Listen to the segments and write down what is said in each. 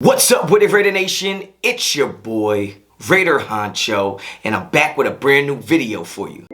What's up with it, Raider Nation? It's your boy, Raider Honcho, and I'm back with a brand new video for you.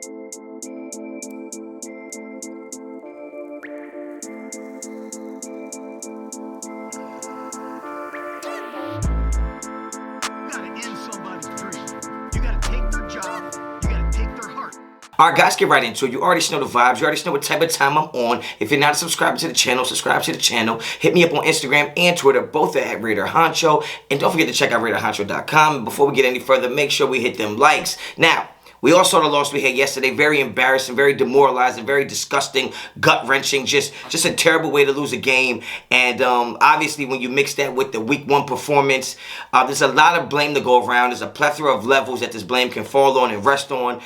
Alright guys, get right into it. You already know the vibes. You already know what type of time I'm on. If you're not subscribed to the channel, subscribe to the channel. Hit me up on Instagram and Twitter, both at Raider Honcho. And don't forget to check out RaiderHoncho.com. And before we get any further, make sure we hit them likes. Now, we all saw the loss we had yesterday. Very embarrassing, very demoralizing, very disgusting, gut-wrenching. Just a terrible way to lose a game. And obviously, when you mix that with the Week 1 performance, there's a lot of blame to go around. There's a plethora of levels that this blame can fall on and rest on.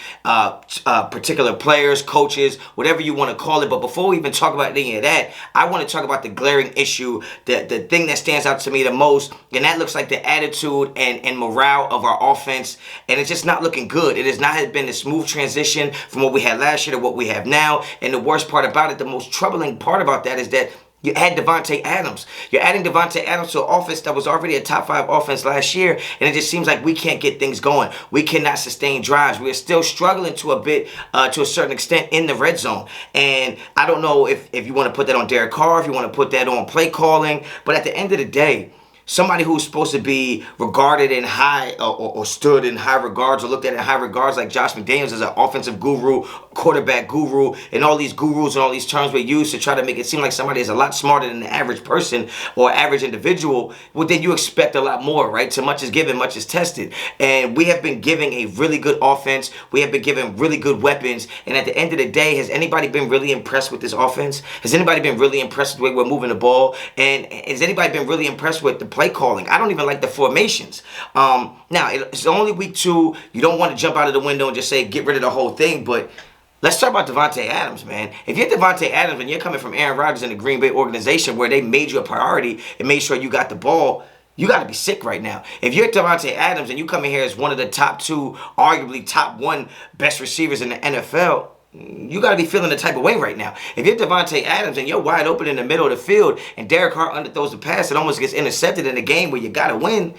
Particular players, coaches, whatever you want to call it. But before we even talk about any of that, I want to talk about the glaring issue, the thing that stands out to me the most. And that looks like the attitude and morale of our offense. And it's just not looking good. It has not been a smooth transition from what we had last year to what we have now. And the worst part about it, the most troubling part about that is that you add Davante Adams. You're adding Davante Adams to an offense that was already a top 5 offense last year, and it just seems like we can't get things going. We cannot sustain drives. We are still struggling to a certain extent in the red zone. And I don't know if you want to put that on Derek Carr, if you want to put that on play calling, but at the end of the day, somebody who's supposed to be regarded in high or stood in high regards or looked at in high regards like Josh McDaniels as an offensive guru, quarterback guru, and all these gurus and all these terms we use to try to make it seem like somebody is a lot smarter than the average person or average individual, well, then you expect a lot more, right? So much is given, much is tested. And we have been giving a really good offense. We have been given really good weapons. And at the end of the day, has anybody been really impressed with this offense? Has anybody been really impressed with the way we're moving the ball? And has anybody been really impressed with the play calling? I don't even like the formations. Now, it's only week 2. You don't want to jump out of the window and just say, get rid of the whole thing. But let's talk about Davante Adams, man. If you're Davante Adams and you're coming from Aaron Rodgers in the Green Bay organization where they made you a priority and made sure you got the ball, you got to be sick right now. If you're Davante Adams and you come in here as one of the top 2, arguably top 1 best receivers in the NFL, you got to be feeling the type of way right now. If you're Davante Adams and you're wide open in the middle of the field and Derek Carr underthrows the pass and almost gets intercepted in a game where you got to win,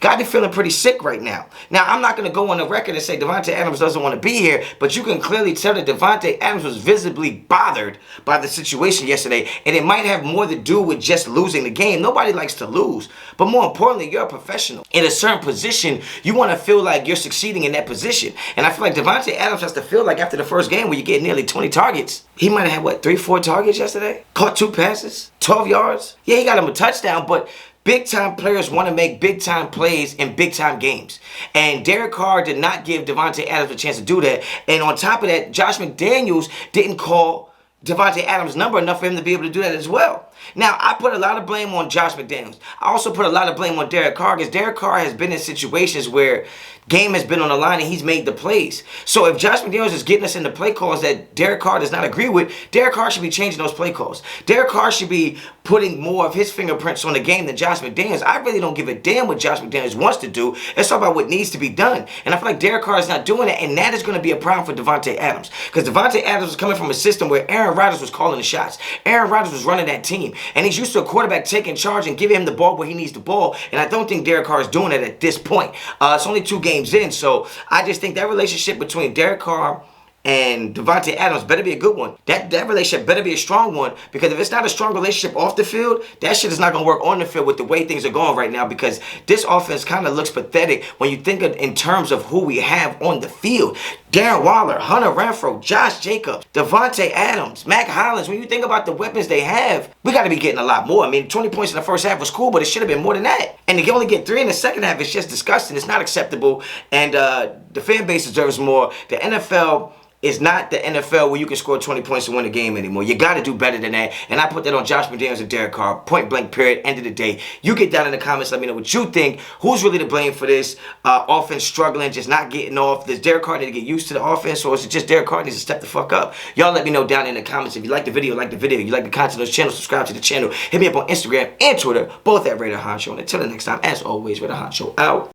got to be feeling pretty sick right now. Now, I'm not going to go on the record and say Davante Adams doesn't want to be here, but you can clearly tell that Davante Adams was visibly bothered by the situation yesterday, and it might have more to do with just losing the game. Nobody likes to lose, but more importantly, you're a professional. In a certain position, you want to feel like you're succeeding in that position, and I feel like Davante Adams has to feel like after the first game where you get nearly 20 targets, he might have had, what, 3-4 targets yesterday? Caught 2 passes, 12 yards? Yeah, he got him a touchdown, but big-time players want to make big-time plays in big-time games. And Derek Carr did not give Davante Adams a chance to do that. And on top of that, Josh McDaniels didn't call Davante Adams' number enough for him to be able to do that as well. Now, I put a lot of blame on Josh McDaniels. I also put a lot of blame on Derek Carr because Derek Carr has been in situations where game has been on the line and he's made the plays. So if Josh McDaniels is getting us into play calls that Derek Carr does not agree with, Derek Carr should be changing those play calls. Derek Carr should be putting more of his fingerprints on the game than Josh McDaniels. I really don't give a damn what Josh McDaniels wants to do. It's all about what needs to be done. And I feel like Derek Carr is not doing it, and that is going to be a problem for Davante Adams. Because Davante Adams was coming from a system where Aaron Rodgers was calling the shots. Aaron Rodgers was running that team. And he's used to a quarterback taking charge and giving him the ball where he needs the ball. And I don't think Derek Carr is doing it at this point. It's only 2 games in, so I just think that relationship between Derek Carr and Davante Adams better be a good one. That relationship better be a strong one, because if it's not a strong relationship off the field, that shit is not going to work on the field with the way things are going right now, because this offense kind of looks pathetic when you think of in terms of who we have on the field. Darren Waller, Hunter Renfrow, Josh Jacobs, Davante Adams, Mac Hollins. When you think about the weapons they have, we got to be getting a lot more. I mean, 20 points in the first half was cool, but it should have been more than that. And to only get 3 in the second half is just disgusting. It's not acceptable. And the fan base deserves more. The NFL is not the NFL where you can score 20 points to win a game anymore. You got to do better than that. And I put that on Josh McDaniels and Derek Carr. Point blank, period. End of the day. You get down in the comments. Let me know what you think. Who's really to blame for this offense struggling, just not getting off? Does Derek Carr need to get used to the offense, or is it just Derek Carr needs to step the fuck up? Y'all let me know down in the comments. If you like the video, like the video. You like the content of this channel, subscribe to the channel. Hit me up on Instagram and Twitter, both at Raider Honcho. And until the next time, as always, Raider Honcho out.